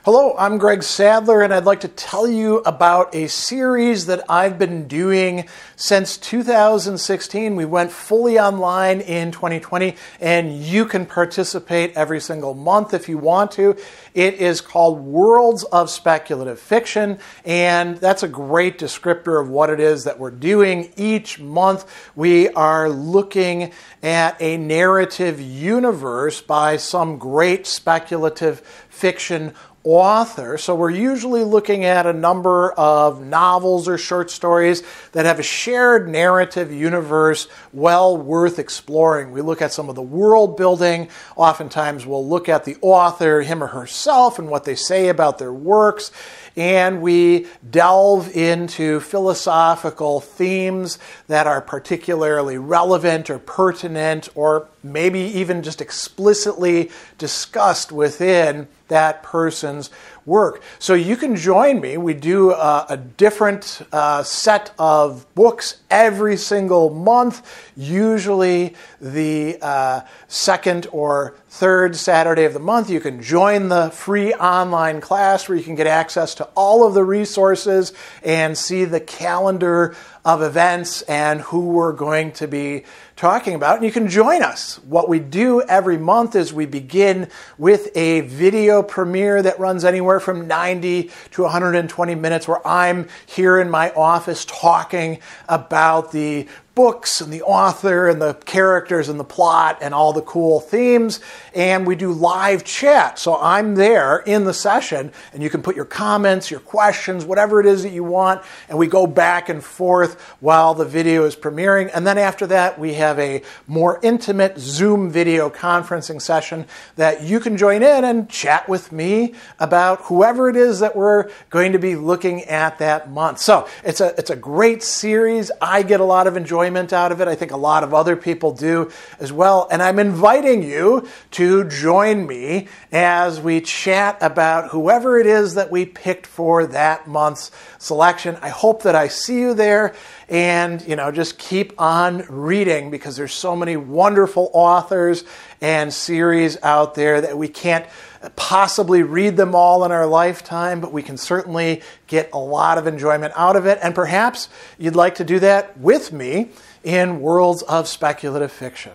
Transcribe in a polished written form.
Hello, I'm Greg Sadler, and I'd like to tell you about a series that I've been doing since 2016. We went fully online in 2020, and you can participate every single month if you want to. It is called Worlds of Speculative Fiction, and that's a great descriptor of what it is that we're doing. Each month, we are looking at a narrative universe by some great speculative fiction author. So we're usually looking at a number of novels or short stories that have a shared narrative universe well worth exploring. We look at some of the world building. Oftentimes we'll look at the author, him or herself, and what they say about their works. And we delve into philosophical themes that are particularly relevant or pertinent, or maybe even just explicitly discussed within that person's work. So you can join me. We do a different set of books every single month, usually the second or third Saturday of the month. You can join the free online class where you can get access to all of the resources and see the calendar of events and who we're going to be talking about. And you can join us. What we do every month is we begin with a video premiere that runs anywhere from 90 to 120 minutes where I'm here in my office talking about the books and the author and the characters and the plot and all the cool themes. And we do live chat. So I'm there in the session and you can put your comments, your questions, whatever it is that you want. And we go back and forth while the video is premiering. And then after that, we have a more intimate Zoom video conferencing session that you can join in and chat with me about whoever it is that we're going to be looking at that month. So it's a great series. I get a lot of enjoyment out of it. I think a lot of other people do as well. And I'm inviting you to join me as we chat about whoever it is that we picked for that month's selection. I hope that I see you there, and just keep on reading, because there's so many wonderful authors and series out there that we can't possibly read them all in our lifetime, but we can certainly get a lot of enjoyment out of it. And perhaps you'd like to do that with me in Worlds of Speculative Fiction.